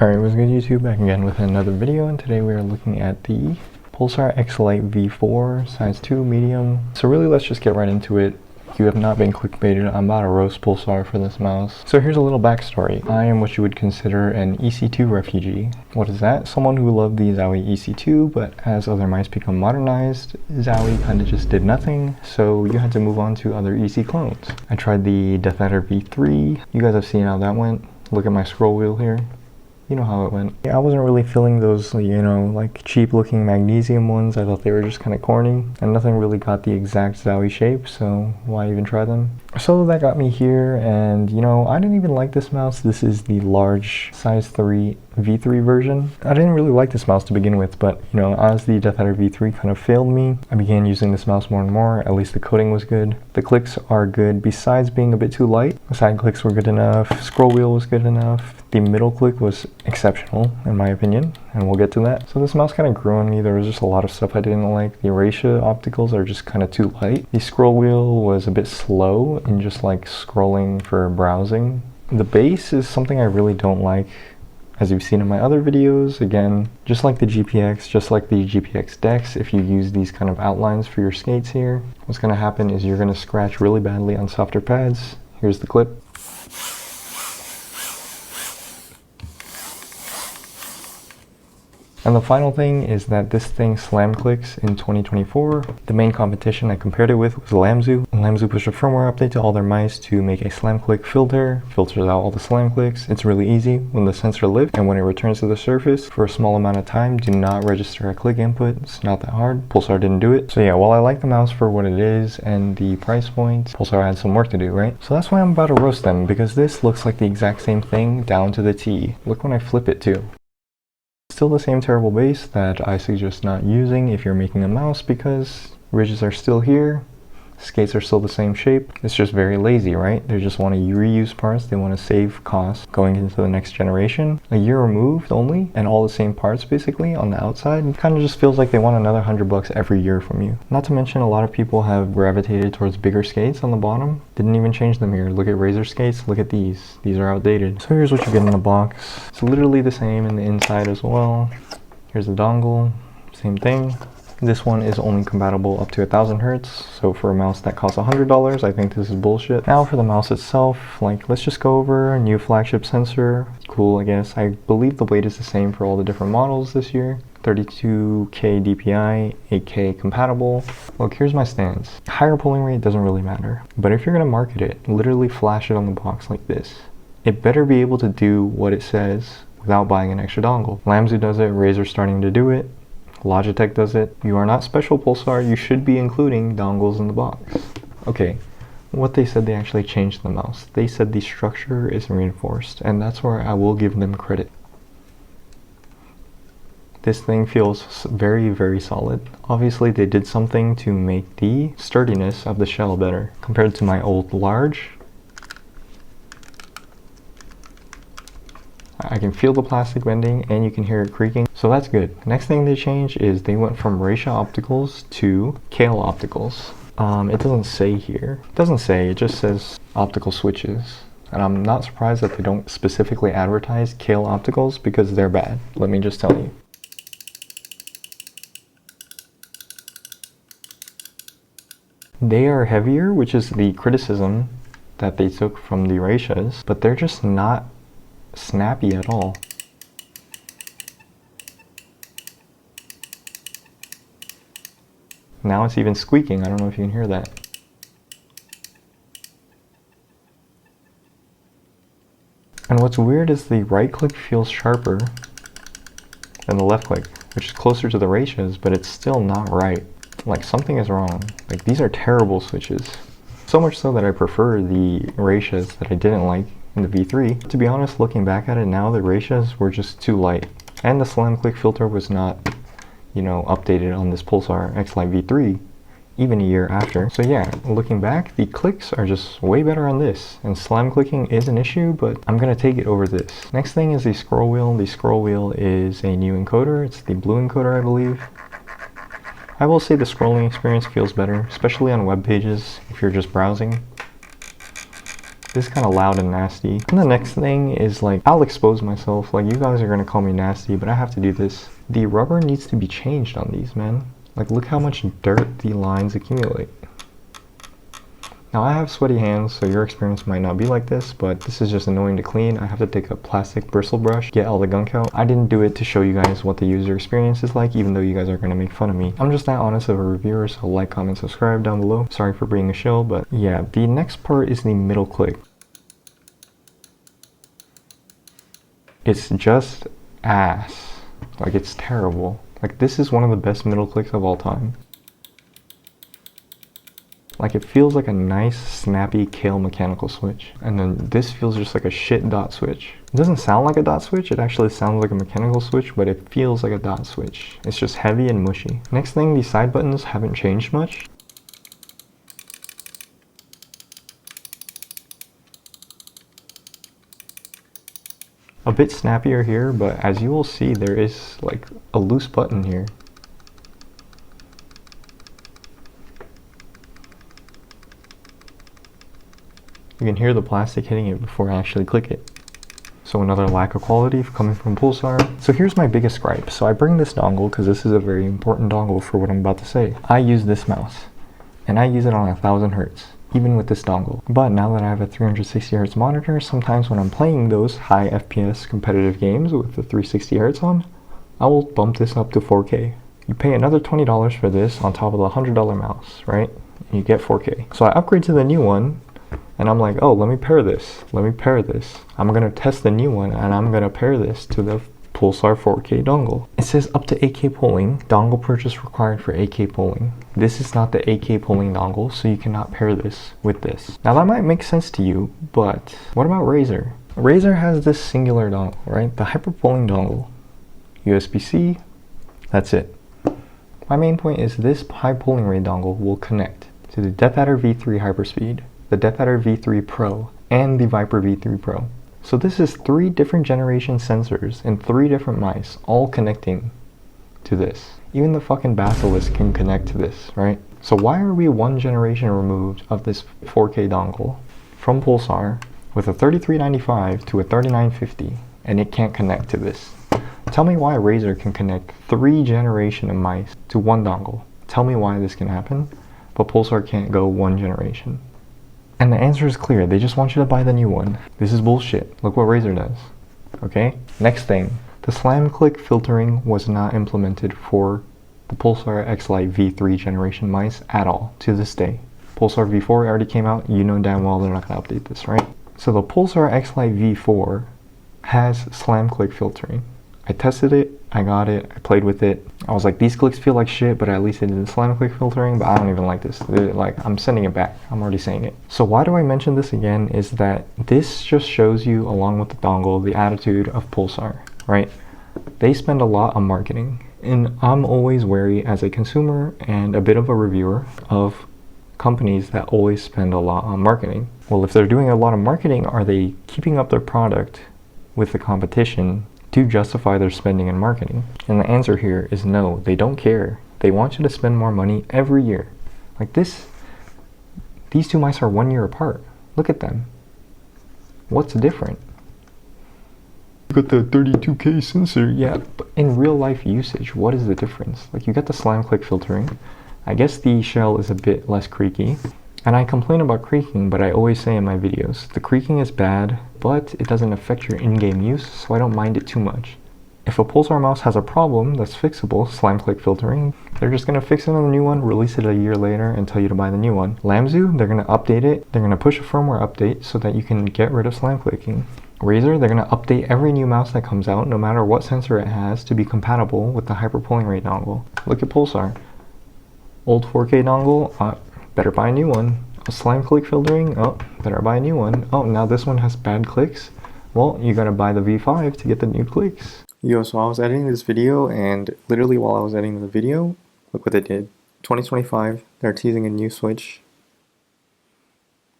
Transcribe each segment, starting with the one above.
Alright, what's good YouTube? Back again with another video, and today we are looking at the Pulsar XLite V4 size 2 medium. So really, let's just get right into it. You have not been clickbaited. I'm about to roast Pulsar for this mouse. So here's a little backstory. I am what you would consider an EC2 refugee. What is that? Someone who loved the Zowie EC2, but as other mice become modernized, Zowie kind of just did nothing, so you had to move on to other EC clones. I tried the Death Adder V3. You guys have seen how that went. Look at my scroll wheel here. You know how it went. Yeah, I wasn't really feeling those, like cheap looking magnesium ones. I thought they were just kind of corny, and nothing really got the exact Zowie shape, so why even try them? So that got me here, and I didn't even like this mouse. This is the large size 3 V3 version. I didn't really like this mouse to begin with, but as the Death Adder V3 kind of failed me, I began using this mouse more and more. At least the coating was good. The clicks are good besides being a bit too light. The side clicks were good enough. Scroll wheel was good enough. The middle click was exceptional in my opinion, and we'll get to that. So this mouse kind of grew on me. There was just a lot of stuff I didn't like. The Erasure opticals are just kind of too light. The scroll wheel was a bit slow in just like scrolling for browsing. The base is something I really don't like. As you've seen in my other videos, again, just like the GPX Dex, if you use these kind of outlines for your skates here, what's going to happen is you're going to scratch really badly on softer pads. Here's the clip. And the final thing is that this thing slam clicks in 2024. The main competition I compared it with was Lamzu. Lamzu pushed a firmware update to all their mice to make a slam click filter. Filters out all the slam clicks. It's really easy. When the sensor lifts and when it returns to the surface for a small amount of time, do not register a click input. It's not that hard. Pulsar didn't do it. So yeah, while I like the mouse for what it is and the price point, Pulsar had some work to do, right? So that's why I'm about to roast them, because this looks like the exact same thing down to the T. Look when I flip it too. Still the same terrible base that I suggest not using if you're making a mouse, because ridges are still here, skates are still the same shape. It's just very lazy, right? They just want to reuse parts. They want to save costs going into the next generation. A year removed only, and all the same parts basically on the outside. It kind of just feels like they want another $100 every year from you. Not to mention, a lot of people have gravitated towards bigger skates on the bottom. Didn't even change them here. Look at Razor skates, look at these. These are outdated. So here's what you get in the box. It's literally the same in the inside as well. Here's the dongle, same thing. This one is only compatible up to 1000 Hertz, so for a mouse that costs $100, I think this is bullshit. Now for the mouse itself, let's just go over a new flagship sensor. Cool, I guess. I believe the weight is the same for all the different models this year. 32K DPI, 8K compatible. Look, here's my stance. Higher pulling rate doesn't really matter, but if you're gonna market it, literally flash it on the box like this. It better be able to do what it says without buying an extra dongle. Lamzu does it, Razor's starting to do it. Logitech does it. You are not special, Pulsar. You should be including dongles in the box. Okay, what they said, they actually changed the mouse. They said the structure is reinforced, and that's where I will give them credit. This thing feels very, very solid. Obviously, they did something to make the sturdiness of the shell better. Compared to my old large, I can feel the plastic bending and you can hear it creaking, so that's good. Next thing they changed is they went from Racia opticals to Kale opticals. It doesn't say here. It doesn't say, it just says optical switches. And I'm not surprised that they don't specifically advertise Kale opticals, because they're bad. Let me just tell you. They are heavier, which is the criticism that they took from the Racias, but they're just not snappy at all. Now it's even squeaking. I don't know if you can hear that. And what's weird is the right click feels sharper than the left click, which is closer to the Racias, but it's still not right. Like, something is wrong. Like, these are terrible switches. So much so that I prefer the Racias that I didn't like in the V3. To be honest, looking back at it now, the Racias were just too light. And the slam click filter was not, updated on this Pulsar XLite V3, even a year after. So yeah, looking back, the clicks are just way better on this. And slam clicking is an issue, but I'm gonna take it over this. Next thing is the scroll wheel. The scroll wheel is a new encoder. It's the blue encoder, I believe. I will say the scrolling experience feels better, especially on web pages if you're just browsing. This is kind of loud and nasty. And the next thing is like, I'll expose myself. Like, you guys are gonna call me nasty, but I have to do this. The rubber needs to be changed on these, man. Like, look how much dirt the lines accumulate. Now, I have sweaty hands, so your experience might not be like this, but this is just annoying to clean. I have to take a plastic bristle brush, get all the gunk out. I didn't do it to show you guys what the user experience is like, even though you guys are gonna make fun of me. I'm just that honest of a reviewer, so like, comment, subscribe down below. Sorry for being a shill, but yeah, the next part is the middle click. It's just ass. Like, it's terrible. Like, this is one of the best middle clicks of all time. Like, it feels like a nice, snappy Kale mechanical switch. And then this feels just like a shit dot switch. It doesn't sound like a dot switch, it actually sounds like a mechanical switch, but it feels like a dot switch. It's just heavy and mushy. Next thing, these side buttons haven't changed much. A bit snappier here, but as you will see, there is like a loose button here. You can hear the plastic hitting it before I actually click it. So another lack of quality coming from Pulsar. So here's my biggest gripe. So I bring this dongle because this is a very important dongle for what I'm about to say. I use this mouse and I use it on 1000 Hertz, even with this dongle. But now that I have a 360 Hertz monitor, sometimes when I'm playing those high FPS competitive games with the 360 Hertz on, I will bump this up to 4K. You pay another $20 for this on top of the $100 mouse, right? And you get 4K. So I upgrade to the new one. And I'm like, oh, let me pair this. I'm gonna test the new one and I'm gonna pair this to the Pulsar 4K dongle. It says up to 8K polling, dongle purchase required for 8K polling. This is not the 8K polling dongle, so you cannot pair this with this. Now that might make sense to you, but what about Razer? Razer has this singular dongle, right? The hyper polling dongle. USB-C, that's it. My main point is this high polling rate dongle will connect to the Death Adder V3 Hyperspeed, the Death Adder V3 Pro, and the Viper V3 Pro. So this is 3 different generation sensors and 3 different mice all connecting to this. Even the fucking Basilisk can connect to this, right? So why are we 1 generation removed of this 4K dongle from Pulsar with a 3395 to a 3950 and it can't connect to this? Tell me why Razer can connect 3 generation of mice to 1 dongle. Tell me why this can happen, but Pulsar can't go 1 generation. And the answer is clear, they just want you to buy the new one. This is bullshit. Look what Razer does. Okay? Next thing, the slam click filtering was not implemented for the Pulsar XLite V3 generation mice at all, to this day. Pulsar V4 already came out, you know damn well they're not gonna update this, right? So the Pulsar XLite V4 has slam click filtering. I tested it, I got it, I played with it. I was like, these clicks feel like shit, but at least it did slam click filtering, but I don't even like this. Like, I'm sending it back. I'm already saying it. So why do I mention this again is that this just shows you, along with the dongle, the attitude of Pulsar, right? They spend a lot on marketing, and I'm always wary as a consumer and a bit of a reviewer of companies that always spend a lot on marketing. Well, if they're doing a lot of marketing, are they keeping up their product with the competition to justify their spending in marketing? And the answer here is no, they don't care. They want you to spend more money every year. Like this, these 2 mice are 1 year apart. Look at them. What's different? You got the 32K sensor, yeah, but in real life usage, what is the difference? Like, you got the slam click filtering. I guess the shell is a bit less creaky. And I complain about creaking, but I always say in my videos, the creaking is bad, but it doesn't affect your in-game use, so I don't mind it too much. If a Pulsar mouse has a problem that's fixable, slam click filtering, they're just gonna fix it on the new one, release it a year later, and tell you to buy the new one. Lamzu, they're gonna update it, they're gonna push a firmware update so that you can get rid of slam clicking. Razer, they're gonna update every new mouse that comes out, no matter what sensor it has, to be compatible with the hyper polling rate dongle. Look at Pulsar. Old 4K dongle, better buy a new one. Slam click filtering, oh, better buy a new one. Oh, now this one has bad clicks. Well, you gotta buy the V5 to get the new clicks. Yo, so I was editing this video, and literally while I was editing the video, look what they did. 2025, they're teasing a new Switch.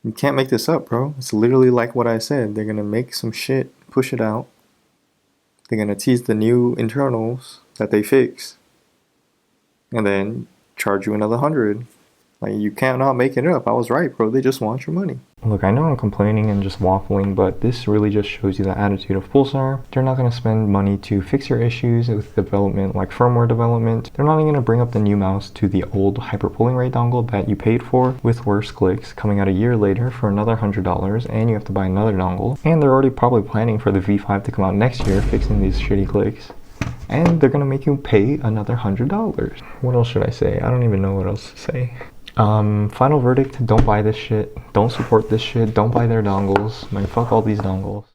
You can't make this up, bro. It's literally like what I said. They're gonna make some shit, push it out. They're gonna tease the new internals that they fix, and then charge you another 100. Like, you cannot make it up. I was right, bro. They just want your money. Look, I know I'm complaining and just waffling, but this really just shows you the attitude of Pulsar. They're not going to spend money to fix your issues with development, like firmware development. They're not even going to bring up the new mouse to the old hyper pulling rate dongle that you paid for with worse clicks, coming out a year later for another $100, and you have to buy another dongle. And they're already probably planning for the V5 to come out next year, fixing these shitty clicks. And they're going to make you pay another $100. What else should I say? I don't even know what else to say. Final verdict, don't buy this shit. Don't support this shit. Don't buy their dongles. Man, fuck all these dongles.